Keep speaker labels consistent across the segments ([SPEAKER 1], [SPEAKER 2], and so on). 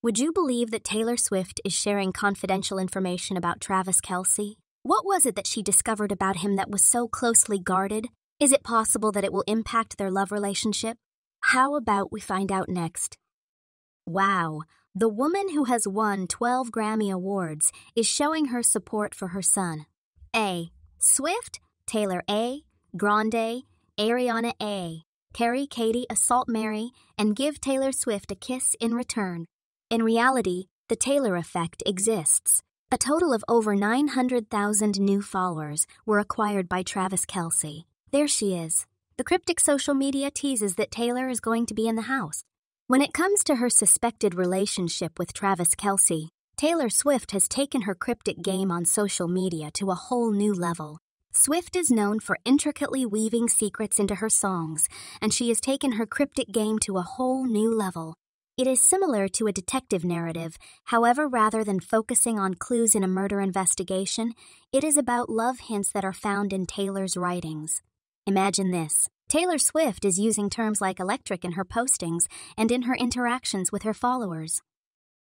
[SPEAKER 1] Would you believe that Taylor Swift is sharing confidential information about Travis Kelce? What was it that she discovered about him that was so closely guarded? Is it possible that it will impact their love relationship? How about we find out next? Wow, the woman who has won 12 Grammy Awards is showing her support for her son. A. Swift, Taylor A, Grande, Ariana A. Carry Katie assault Mary and give Taylor Swift a kiss in return. In reality, the Taylor effect exists. A total of over 900,000 new followers were acquired by Travis Kelce. There she is. The cryptic social media teases that Taylor is going to be in the house. When it comes to her suspected relationship with Travis Kelce, Taylor Swift has taken her cryptic game on social media to a whole new level. Swift is known for intricately weaving secrets into her songs, and she has taken her cryptic game to a whole new level. It is similar to a detective narrative, however, rather than focusing on clues in a murder investigation, it is about love hints that are found in Taylor's writings. Imagine this. Taylor Swift is using terms like electric in her postings and in her interactions with her followers.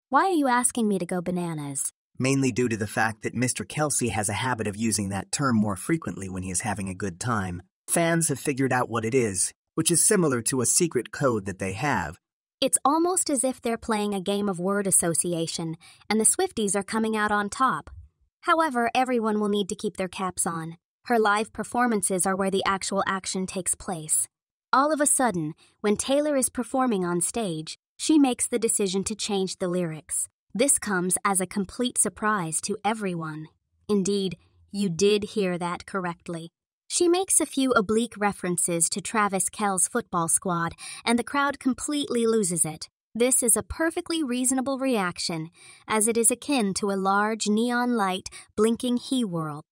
[SPEAKER 1] Why are you asking me to go bananas?
[SPEAKER 2] Mainly due to the fact that Mr. Kelce has a habit of using that term more frequently when he is having a good time. Fans have figured out what it is, which is similar to a secret code that they have.
[SPEAKER 1] It's almost as if they're playing a game of word association, and the Swifties are coming out on top. However, everyone will need to keep their caps on. Her live performances are where the actual action takes place. All of a sudden, when Taylor is performing on stage, she makes the decision to change the lyrics. This comes as a complete surprise to everyone. Indeed, you did hear that correctly. She makes a few oblique references to Travis Kelce's football squad, and the crowd completely loses it. This is a perfectly reasonable reaction, as it is akin to a large neon light blinking he-world.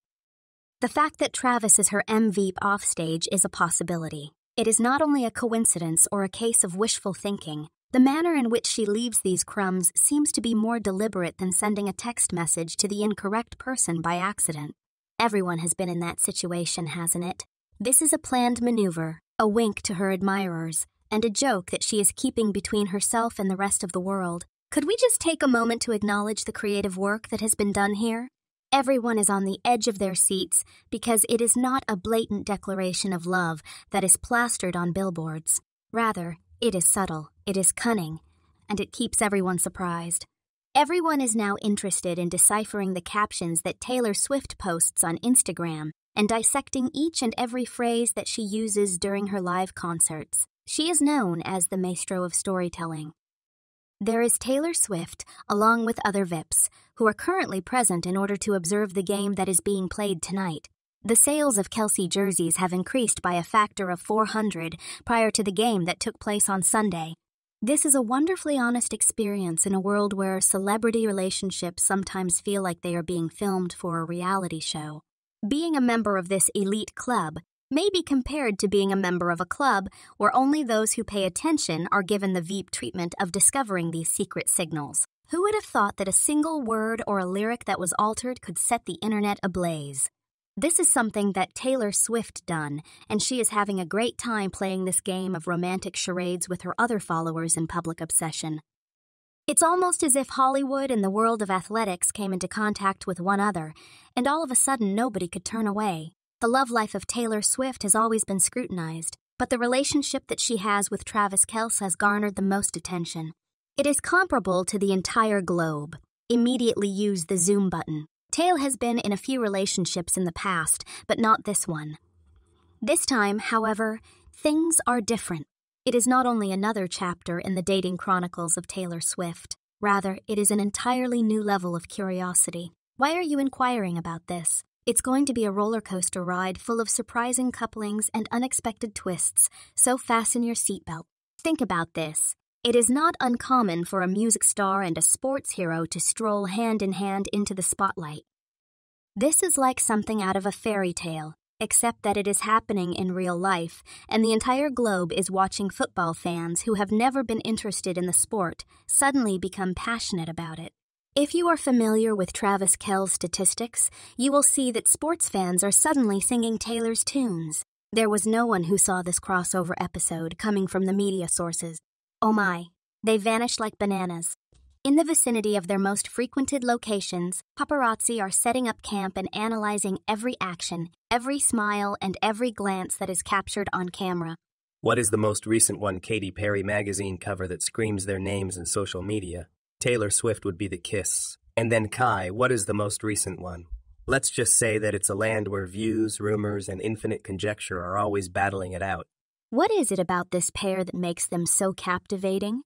[SPEAKER 1] The fact that Travis is her MVP offstage is a possibility. It is not only a coincidence or a case of wishful thinking. The manner in which she leaves these crumbs seems to be more deliberate than sending a text message to the incorrect person by accident. Everyone has been in that situation, hasn't it? This is a planned maneuver, a wink to her admirers, and a joke that she is keeping between herself and the rest of the world. Could we just take a moment to acknowledge the creative work that has been done here? Everyone is on the edge of their seats because it is not a blatant declaration of love that is plastered on billboards. Rather, it is subtle, it is cunning, and it keeps everyone surprised. Everyone is now interested in deciphering the captions that Taylor Swift posts on Instagram and dissecting each and every phrase that she uses during her live concerts. She is known as the maestro of storytelling. There is Taylor Swift, along with other VIPs, who are currently present in order to observe the game that is being played tonight. The sales of Kelce jerseys have increased by a factor of 400 prior to the game that took place on Sunday. This is a wonderfully honest experience in a world where celebrity relationships sometimes feel like they are being filmed for a reality show. Being a member of this elite club may be compared to being a member of a club where only those who pay attention are given the VIP treatment of discovering these secret signals. Who would have thought that a single word or a lyric that was altered could set the internet ablaze? This is something that Taylor Swift done, and she is having a great time playing this game of romantic charades with her other followers in public obsession. It's almost as if Hollywood and the world of athletics came into contact with one another, and all of a sudden nobody could turn away. The love life of Taylor Swift has always been scrutinized, but the relationship that she has with Travis Kelce has garnered the most attention. It is comparable to the entire globe. Immediately use the zoom button. Taylor has been in a few relationships in the past, but not this one. This time, however, things are different. It is not only another chapter in the dating chronicles of Taylor Swift. Rather, it is an entirely new level of curiosity. Why are you inquiring about this? It's going to be a roller coaster ride full of surprising couplings and unexpected twists, so fasten your seatbelt. Think about this. It is not uncommon for a music star and a sports hero to stroll hand in hand into the spotlight. This is like something out of a fairy tale, except that it is happening in real life, and the entire globe is watching football fans who have never been interested in the sport suddenly become passionate about it. If you are familiar with Travis Kelce's statistics, you will see that sports fans are suddenly singing Taylor's tunes. There was no one who saw this crossover episode coming from the media sources. Oh my, they vanished like bananas. In the vicinity of their most frequented locations, paparazzi are setting up camp and analyzing every action, every smile, and every glance that is captured on camera.
[SPEAKER 3] What is the most recent one? Katy Perry magazine cover that screams their names in social media. Taylor Swift would be the kiss. And then Kai, what is the most recent one? Let's just say that it's a land where views, rumors, and infinite conjecture are always battling it out.
[SPEAKER 1] What is it about this pair that makes them so captivating?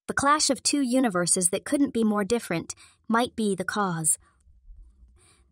[SPEAKER 1] The clash of two universes that couldn't be more different might be the cause.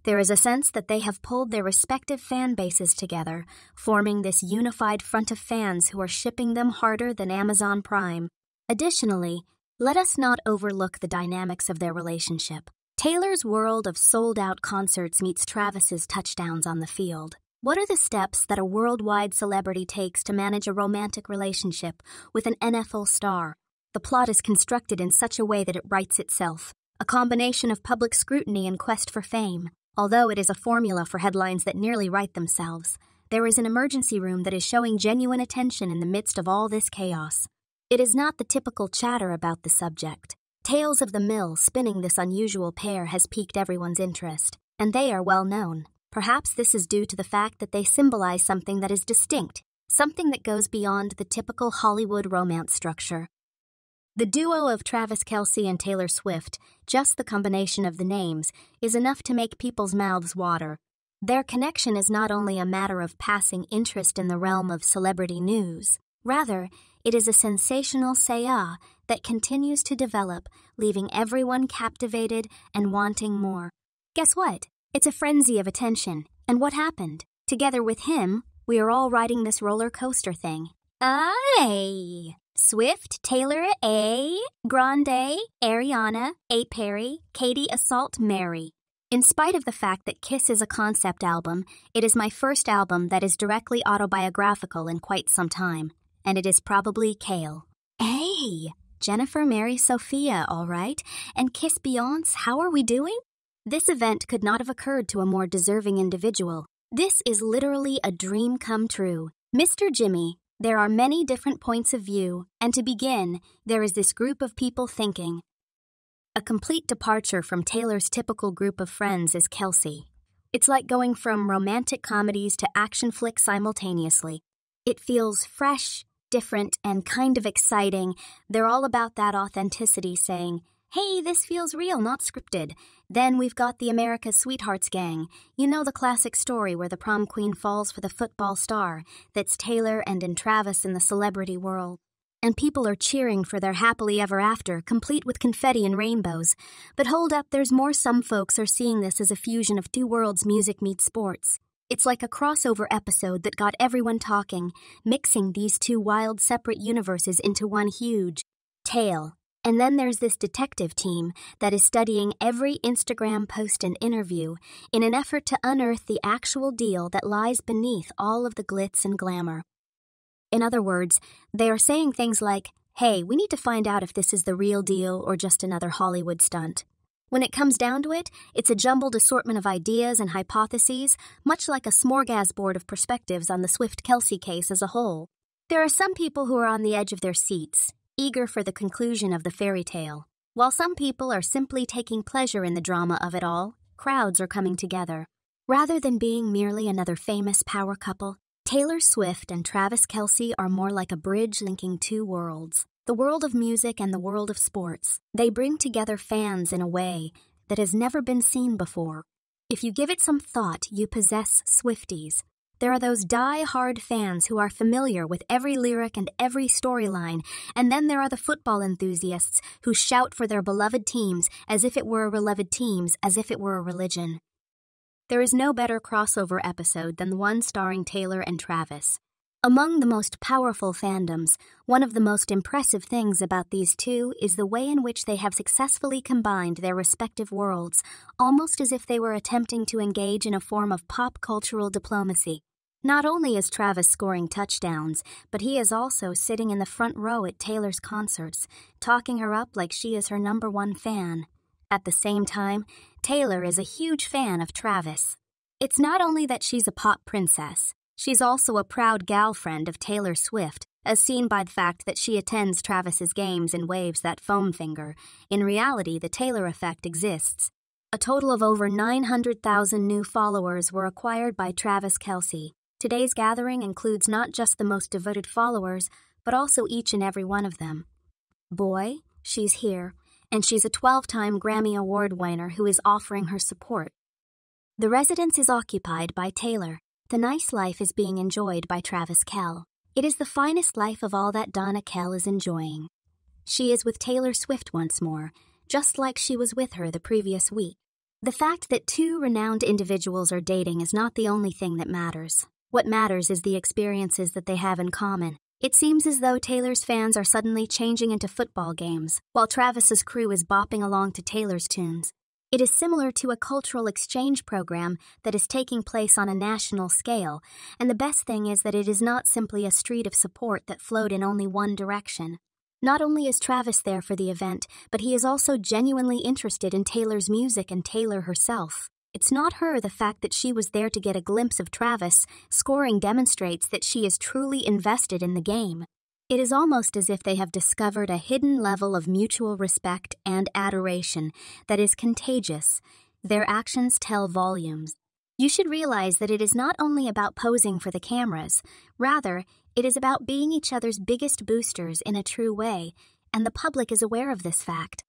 [SPEAKER 1] There is a sense that they have pulled their respective fan bases together, forming this unified front of fans who are shipping them harder than Amazon Prime. Additionally, let us not overlook the dynamics of their relationship. Taylor's world of sold-out concerts meets Travis's touchdowns on the field. What are the steps that a worldwide celebrity takes to manage a romantic relationship with an NFL star? The plot is constructed in such a way that it writes itself, a combination of public scrutiny and quest for fame. Although it is a formula for headlines that nearly write themselves, there is an emergency room that is showing genuine attention in the midst of all this chaos. It is not the typical chatter about the subject. Tales of the mill spinning this unusual pair has piqued everyone's interest, and they are well known. Perhaps this is due to the fact that they symbolize something that is distinct, something that goes beyond the typical Hollywood romance structure. The duo of Travis Kelce and Taylor Swift, just the combination of the names, is enough to make people's mouths water. Their connection is not only a matter of passing interest in the realm of celebrity news. Rather, it is a sensational saya that continues to develop, leaving everyone captivated and wanting more. Guess what? It's a frenzy of attention. And what happened? Together with him, we are all riding this roller coaster thing. Aye! Swift, Taylor, Grande, Ariana, Perry, Katy Assault Mary. In spite of the fact that Kiss is a concept album, it is my first album that is directly autobiographical in quite some time, and it is probably Kale. Jennifer, Mary, Sophia, all right, and Kiss Beyonce, how are we doing? This event could not have occurred to a more deserving individual. This is literally a dream come true. Mr. Jimmy, there are many different points of view, and to begin, there is this group of people thinking. A complete departure from Taylor's typical group of friends is Kelce. It's like going from romantic comedies to action flicks simultaneously. It feels fresh, different, and kind of exciting. They're all about that authenticity, saying, hey, this feels real, not scripted. Then we've got the America's Sweethearts gang. You know the classic story where the prom queen falls for the football star. That's Taylor and in Travis in the celebrity world. And people are cheering for their happily ever after, complete with confetti and rainbows. But hold up, there's more. Some folks are seeing this as a fusion of two worlds, music meets sports. It's like a crossover episode that got everyone talking, mixing these two wild separate universes into one huge tale. And then there's this detective team that is studying every Instagram post and interview in an effort to unearth the actual deal that lies beneath all of the glitz and glamour. In other words, they are saying things like, hey, we need to find out if this is the real deal or just another Hollywood stunt. When it comes down to it, it's a jumbled assortment of ideas and hypotheses, much like a smorgasbord of perspectives on the Swift-Kelce case as a whole. There are some people who are on the edge of their seats, eager for the conclusion of the fairy tale. While some people are simply taking pleasure in the drama of it all, crowds are coming together. Rather than being merely another famous power couple, Taylor Swift and Travis Kelce are more like a bridge linking two worlds, the world of music and the world of sports. They bring together fans in a way that has never been seen before. If you give it some thought, you possess Swifties. There are those die-hard fans who are familiar with every lyric and every storyline, and then there are the football enthusiasts who shout for their beloved teams as if it were a religion. There is no better crossover episode than the one starring Taylor and Travis. Among the most powerful fandoms, one of the most impressive things about these two is the way in which they have successfully combined their respective worlds, almost as if they were attempting to engage in a form of pop cultural diplomacy. Not only is Travis scoring touchdowns, but he is also sitting in the front row at Taylor's concerts, talking her up like she is her #1 fan. At the same time, Taylor is a huge fan of Travis. It's not only that she's a pop princess, she's also a proud gal friend of Taylor Swift, as seen by the fact that she attends Travis's games in waves that foam finger. In reality, the Taylor effect exists. A total of over 900,000 new followers were acquired by Travis Kelce. Today's gathering includes not just the most devoted followers, but also each and every one of them. Boy, she's here, and she's a 12-time Grammy Award winner who is offering her support. The residence is occupied by Taylor. The nice life is being enjoyed by Travis Kell. It is the finest life of all that Donna Kell is enjoying. She is with Taylor Swift once more, just like she was with her the previous week. The fact that two renowned individuals are dating is not the only thing that matters. What matters is the experiences that they have in common. It seems as though Taylor's fans are suddenly changing into football games, while Travis's crew is bopping along to Taylor's tunes. It is similar to a cultural exchange program that is taking place on a national scale, and the best thing is that it is not simply a street of support that flowed in only one direction. Not only is Travis there for the event, but he is also genuinely interested in Taylor's music and Taylor herself. It's not her. The fact that she was there to get a glimpse of Travis scoring demonstrates that she is truly invested in the game. It is almost as if they have discovered a hidden level of mutual respect and adoration that is contagious. Their actions tell volumes. You should realize that it is not only about posing for the cameras. Rather, it is about being each other's biggest boosters in a true way, and the public is aware of this fact.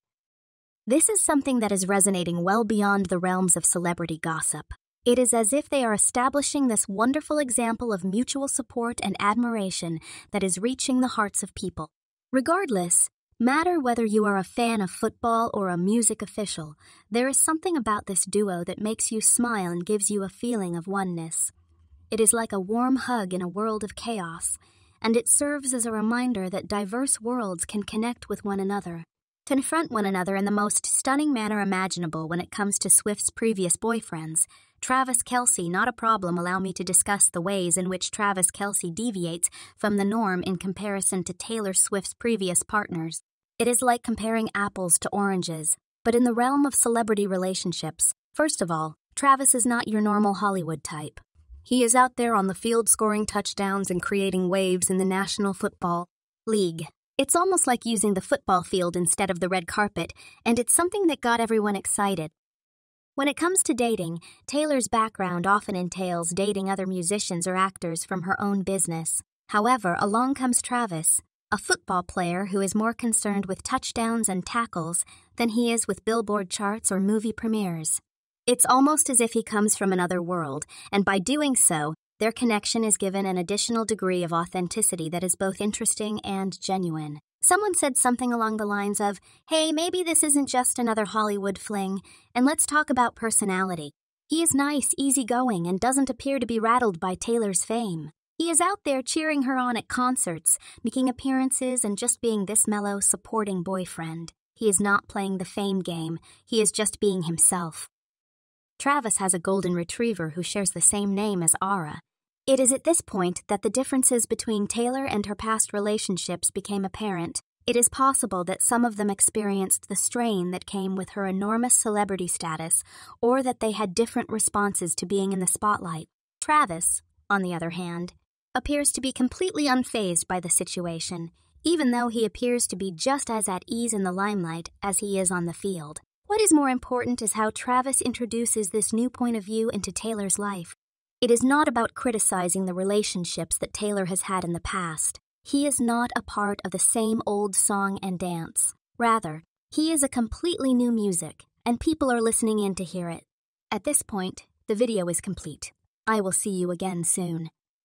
[SPEAKER 1] This is something that is resonating well beyond the realms of celebrity gossip. It is as if they are establishing this wonderful example of mutual support and admiration that is reaching the hearts of people. Regardless, matter whether you are a fan of football or a music official, there is something about this duo that makes you smile and gives you a feeling of oneness. It is like a warm hug in a world of chaos, and it serves as a reminder that diverse worlds can connect with one another. Confront one another in the most stunning manner imaginable when it comes to Swift's previous boyfriends. Travis Kelce, not a problem. Allow me to discuss the ways in which Travis Kelce deviates from the norm in comparison to Taylor Swift's previous partners. It is like comparing apples to oranges, but in the realm of celebrity relationships. First of all, Travis is not your normal Hollywood type. He is out there on the field scoring touchdowns and creating waves in the National Football League. It's almost like using the football field instead of the red carpet, and it's something that got everyone excited. When it comes to dating, Taylor's background often entails dating other musicians or actors from her own business. However, along comes Travis, a football player who is more concerned with touchdowns and tackles than he is with Billboard charts or movie premieres. It's almost as if he comes from another world, and by doing so, their connection is given an additional degree of authenticity that is both interesting and genuine. Someone said something along the lines of, "Hey, maybe this isn't just another Hollywood fling, and let's talk about personality." He is nice, easygoing, and doesn't appear to be rattled by Taylor's fame. He is out there cheering her on at concerts, making appearances, and just being this mellow, supporting boyfriend. He is not playing the fame game. He is just being himself. Travis has a golden retriever who shares the same name as Ara. It is at this point that the differences between Taylor and her past relationships became apparent. It is possible that some of them experienced the strain that came with her enormous celebrity status, or that they had different responses to being in the spotlight. Travis, on the other hand, appears to be completely unfazed by the situation, even though he appears to be just as at ease in the limelight as he is on the field. What is more important is how Travis introduces this new point of view into Taylor's life. It is not about criticizing the relationships that Taylor has had in the past. He is not a part of the same old song and dance. Rather, he is a completely new music, and people are listening in to hear it. At this point, the video is complete. I will see you again soon.